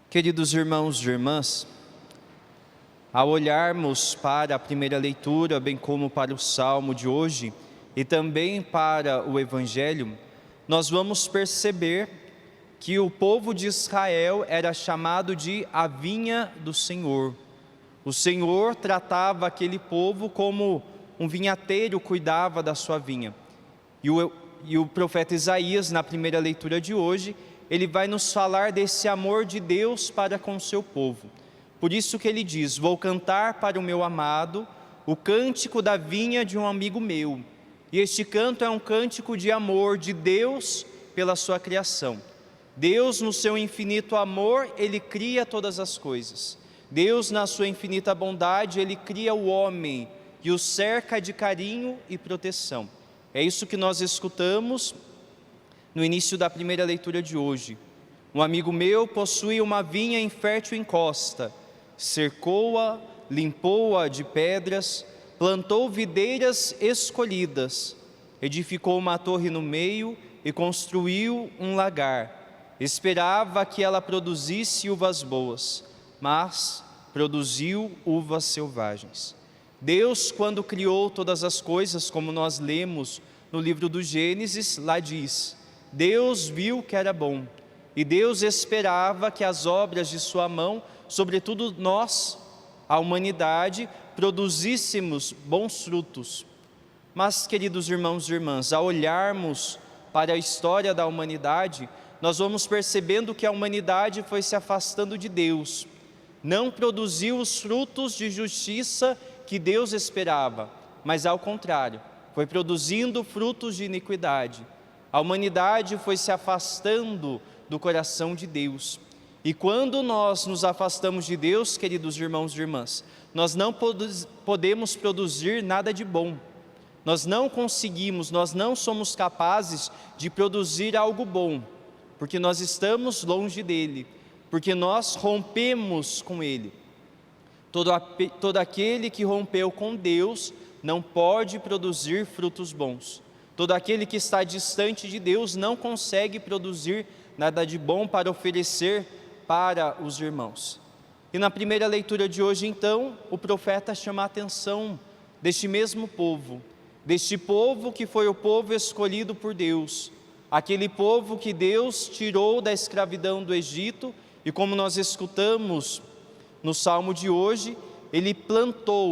Queridos irmãos e irmãs, ao olharmos para a primeira leitura, bem como para o Salmo de hoje e também para o Evangelho, nós vamos perceber que o povo de Israel era chamado de a vinha do Senhor. O Senhor tratava aquele povo como um vinhateiro cuidava da sua vinha. E o profeta Isaías, na primeira leitura de hoje, ele vai nos falar desse amor de Deus para com o seu povo. Por isso que ele diz: vou cantar para o meu amado o cântico da vinha de um amigo meu. E este canto é um cântico de amor de Deus pela sua criação. Deus, no seu infinito amor, ele cria todas as coisas. Deus, na sua infinita bondade, ele cria o homem e o cerca de carinho e proteção. É isso que nós escutamos no início da primeira leitura de hoje. Um amigo meu possui uma vinha em fértil encosta, cercou-a, limpou-a de pedras, plantou videiras escolhidas, edificou uma torre no meio e construiu um lagar. Esperava que ela produzisse uvas boas, mas produziu uvas selvagens. Deus, quando criou todas as coisas, como nós lemos no livro do Gênesis, lá diz: Deus viu que era bom, e Deus esperava que as obras de sua mão, sobretudo nós, a humanidade, produzíssemos bons frutos. Mas, queridos irmãos e irmãs, ao olharmos para a história da humanidade, nós vamos percebendo que a humanidade foi se afastando de Deus, não produziu os frutos de justiça que Deus esperava, mas ao contrário, foi produzindo frutos de iniquidade. A humanidade foi se afastando do coração de Deus. E quando nós nos afastamos de Deus, queridos irmãos e irmãs, nós não podemos produzir nada de bom. Nós não conseguimos, nós não somos capazes de produzir algo bom, porque nós estamos longe dele, porque nós rompemos com ele. Todo aquele que rompeu com Deus não pode produzir frutos bons. Todo aquele que está distante de Deus não consegue produzir nada de bom para oferecer para os irmãos. E na primeira leitura de hoje, então, o profeta chama a atenção deste mesmo povo, deste povo que foi o povo escolhido por Deus, aquele povo que Deus tirou da escravidão do Egito, e como nós escutamos no Salmo de hoje, ele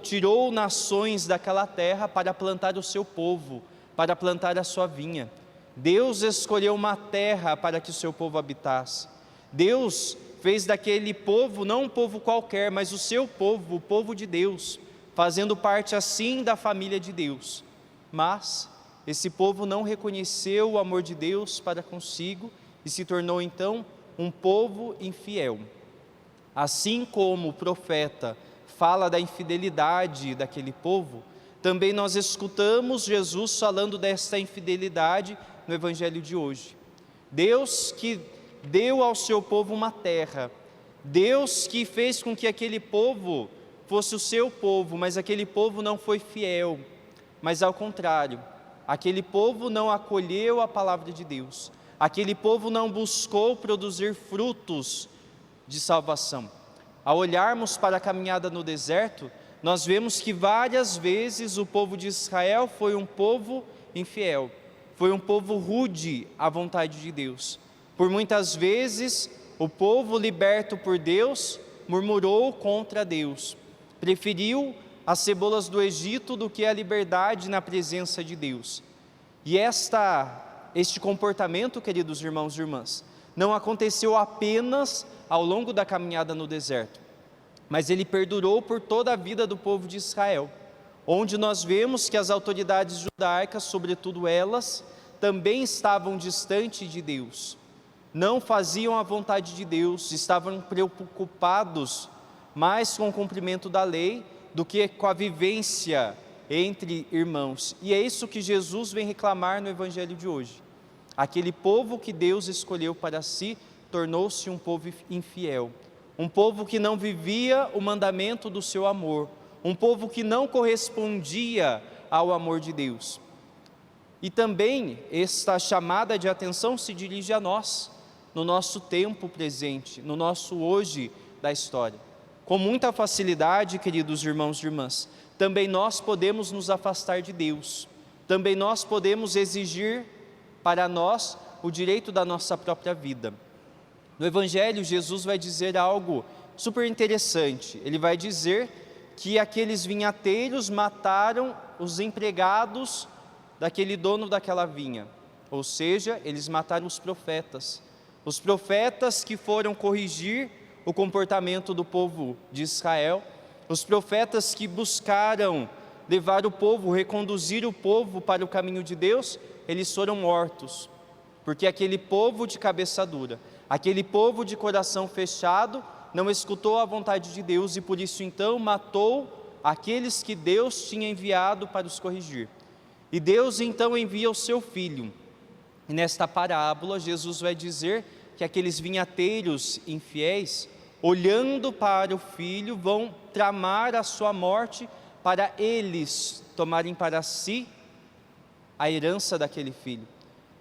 tirou nações daquela terra para plantar o seu povo, para plantar a sua vinha. Deus escolheu uma terra para que o seu povo habitasse. Deus fez daquele povo, não um povo qualquer, mas o seu povo, o povo de Deus, fazendo parte assim da família de Deus. Mas esse povo não reconheceu o amor de Deus para consigo e se tornou então um povo infiel. Assim como o profeta fala da infidelidade daquele povo, também nós escutamos Jesus falando desta infidelidade no Evangelho de hoje. Deus que deu ao seu povo uma terra, Deus que fez com que aquele povo fosse o seu povo, mas aquele povo não foi fiel, mas ao contrário, aquele povo não acolheu a palavra de Deus, aquele povo não buscou produzir frutos de salvação. Ao olharmos para a caminhada no deserto, nós vemos que várias vezes o povo de Israel foi um povo infiel, foi um povo rude à vontade de Deus. Por muitas vezes, o povo liberto por Deus murmurou contra Deus, preferiu as cebolas do Egito do que a liberdade na presença de Deus. E este comportamento, queridos irmãos e irmãs, não aconteceu apenas ao longo da caminhada no deserto, mas ele perdurou por toda a vida do povo de Israel, onde nós vemos que as autoridades judaicas, sobretudo elas, também estavam distantes de Deus, não faziam a vontade de Deus, estavam preocupados mais com o cumprimento da lei do que com a vivência entre irmãos. E é isso que Jesus vem reclamar no Evangelho de hoje. Aquele povo que Deus escolheu para si tornou-se um povo infiel, um povo que não vivia o mandamento do seu amor, um povo que não correspondia ao amor de Deus. E também esta chamada de atenção se dirige a nós. no nosso tempo presente, no nosso hoje da história. Com muita facilidade, queridos irmãos e irmãs, também nós podemos nos afastar de Deus, também nós podemos exigir para nós o direito da nossa própria vida. No Evangelho, Jesus vai dizer algo super interessante. Ele vai dizer que aqueles vinhateiros mataram os empregados daquele dono daquela vinha, ou seja, eles mataram os profetas que foram corrigir o comportamento do povo de Israel, os profetas que buscaram levar o povo, reconduzir o povo para o caminho de Deus, eles foram mortos, porque aquele povo de cabeça dura, aquele povo de coração fechado, não escutou a vontade de Deus e por isso então matou aqueles que Deus tinha enviado para os corrigir. E Deus então envia o seu Filho. E nesta parábola, Jesus vai dizer que aqueles vinhateiros infiéis, olhando para o Filho, vão tramar a sua morte para eles tomarem para si a herança daquele Filho.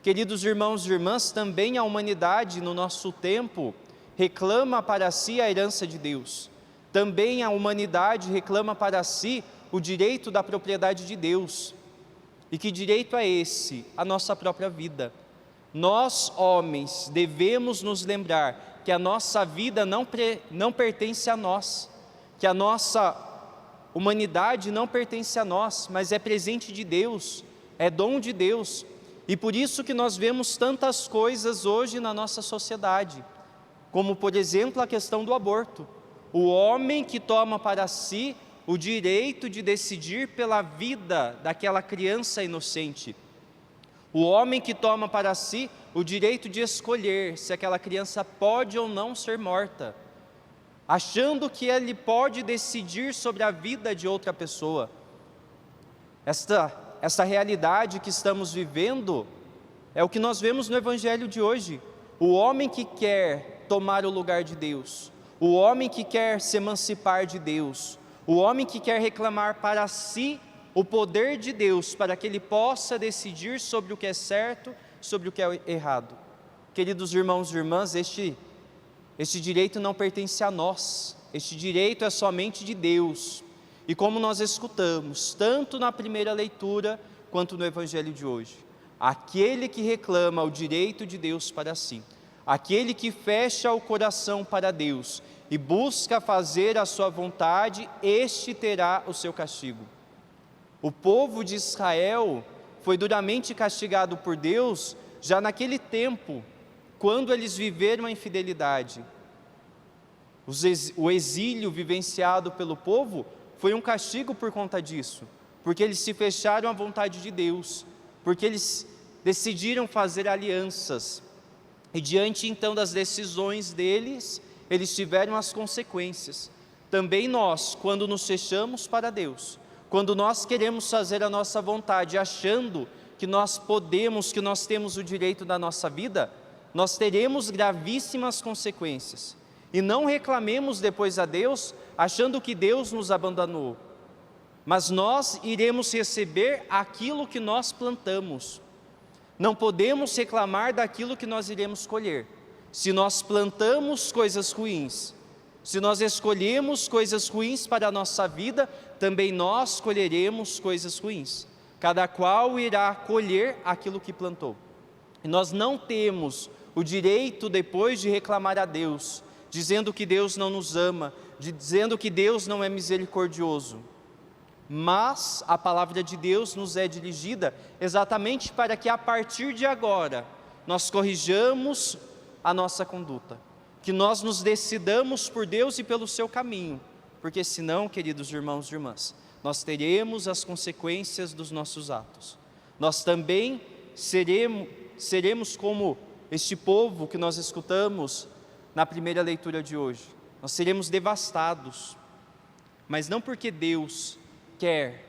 Queridos irmãos e irmãs, também a humanidade no nosso tempo reclama para si a herança de Deus. Também a humanidade reclama para si o direito da propriedade de Deus. E que direito é esse? A nossa própria vida. Nós, homens, devemos nos lembrar que a nossa vida não pertence a nós, que a nossa humanidade não pertence a nós, mas é presente de Deus, é dom de Deus. E por isso que nós vemos tantas coisas hoje na nossa sociedade, como por exemplo a questão do aborto. O homem que toma para si o direito de decidir pela vida daquela criança inocente. O homem que toma para si o direito de escolher se aquela criança pode ou não ser morta, achando que ele pode decidir sobre a vida de outra pessoa. Esta realidade que estamos vivendo é o que nós vemos no Evangelho de hoje. O homem que quer tomar o lugar de Deus, o homem que quer se emancipar de Deus, o homem que quer reclamar para si o poder de Deus, para que ele possa decidir sobre o que é certo, sobre o que é errado. Queridos irmãos e irmãs, este direito não pertence a nós, este direito é somente de Deus. E como nós escutamos, tanto na primeira leitura, quanto no Evangelho de hoje, aquele que reclama o direito de Deus para si, aquele que fecha o coração para Deus e busca fazer a sua vontade, este terá o seu castigo. O povo de Israel foi duramente castigado por Deus já naquele tempo, quando eles viveram a infidelidade. O exílio vivenciado pelo povo foi um castigo por conta disso, porque eles se fecharam à vontade de Deus, porque eles decidiram fazer alianças, e diante então das decisões deles, eles tiveram as consequências. Também nós, quando nos fechamos para Deus, quando nós queremos fazer a nossa vontade, achando que nós podemos, que nós temos o direito da nossa vida, nós teremos gravíssimas consequências. E não reclamemos depois a Deus, achando que Deus nos abandonou, mas nós iremos receber aquilo que nós plantamos. Não podemos reclamar daquilo que nós iremos colher. Se nós plantamos coisas ruins, se nós escolhemos coisas ruins para a nossa vida, também nós colheremos coisas ruins. Cada qual irá colher aquilo que plantou. E nós não temos o direito depois de reclamar a Deus, dizendo que Deus não nos ama, dizendo que Deus não é misericordioso. Mas a palavra de Deus nos é dirigida exatamente para que a partir de agora nós corrijamos a nossa conduta, que nós nos decidamos por Deus e pelo seu caminho, porque senão, queridos irmãos e irmãs, nós teremos as consequências dos nossos atos. Nós também seremos como este povo que nós escutamos na primeira leitura de hoje. Nós seremos devastados, mas não porque Deus quer,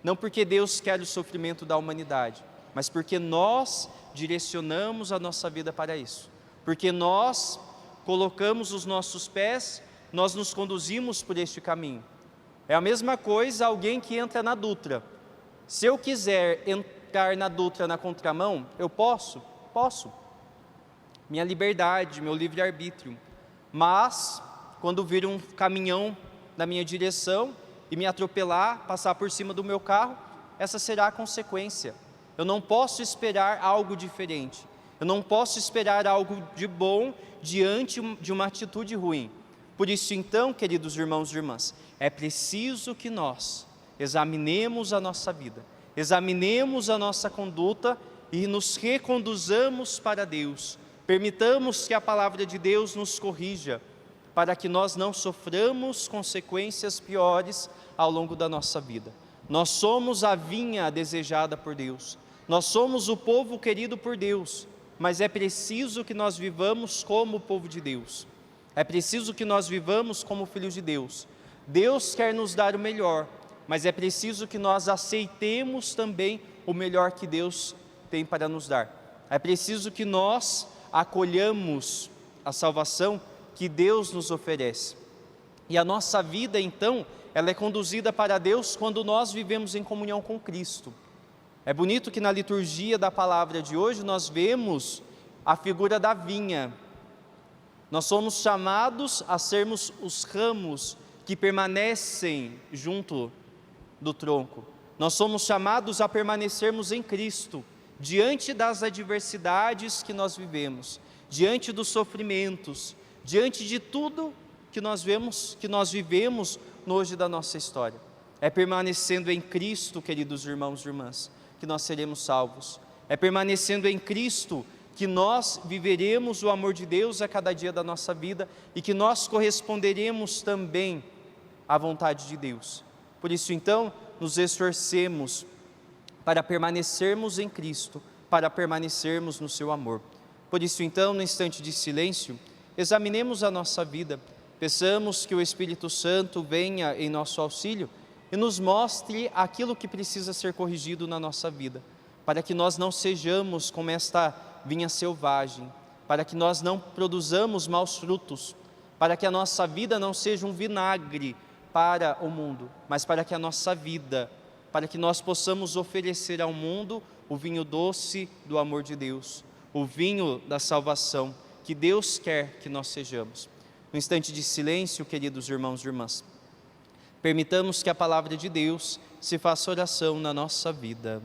não porque Deus quer o sofrimento da humanidade, mas porque nós direcionamos a nossa vida para isso, porque nós colocamos os nossos pés, nós nos conduzimos por este caminho. É a mesma coisa alguém que entra na Dutra. Se eu quiser entrar na Dutra na contramão, eu posso. minha liberdade, meu livre-arbítrio. Mas, quando vir um caminhão na minha direção e me atropelar, passar por cima do meu carro, essa será a consequência. Eu não posso esperar algo diferente. Eu não posso esperar algo de bom diante de uma atitude ruim. Por isso, então, queridos irmãos e irmãs, é preciso que nós examinemos a nossa vida, examinemos a nossa conduta e nos reconduzamos para Deus. Permitamos que a palavra de Deus nos corrija, para que nós não soframos consequências piores ao longo da nossa vida. Nós somos a vinha desejada por Deus, nós somos o povo querido por Deus, mas é preciso que nós vivamos como o povo de Deus, é preciso que nós vivamos como filhos de Deus. Deus quer nos dar o melhor, mas é preciso que nós aceitemos também o melhor que Deus tem para nos dar. É preciso que nós acolhamos a salvação que Deus nos oferece. E a nossa vida, então, ela é conduzida para Deus quando nós vivemos em comunhão com Cristo. É bonito que na liturgia da palavra de hoje nós vemos a figura da vinha. Nós somos chamados a sermos os ramos que permanecem junto do tronco. Nós somos chamados a permanecermos em Cristo, diante das adversidades que nós vivemos, diante dos sofrimentos, diante de tudo que nós vivemos no hoje da nossa história. É permanecendo em Cristo, queridos irmãos e irmãs, que nós seremos salvos. É permanecendo em Cristo que nós viveremos o amor de Deus a cada dia da nossa vida e que nós corresponderemos também à vontade de Deus. Por isso, então, nos esforcemos para permanecermos em Cristo, para permanecermos no seu amor. Por isso, então, no instante de silêncio, examinemos a nossa vida, peçamos que o Espírito Santo venha em nosso auxílio e nos mostre aquilo que precisa ser corrigido na nossa vida, para que nós não sejamos como esta vinha selvagem, para que nós não produzamos maus frutos, para que a nossa vida não seja um vinagre para o mundo, mas para que a nossa vida, para que nós possamos oferecer ao mundo o vinho doce do amor de Deus, o vinho da salvação que Deus quer que nós sejamos. No instante de silêncio, queridos irmãos e irmãs, permitamos que a palavra de Deus se faça oração na nossa vida.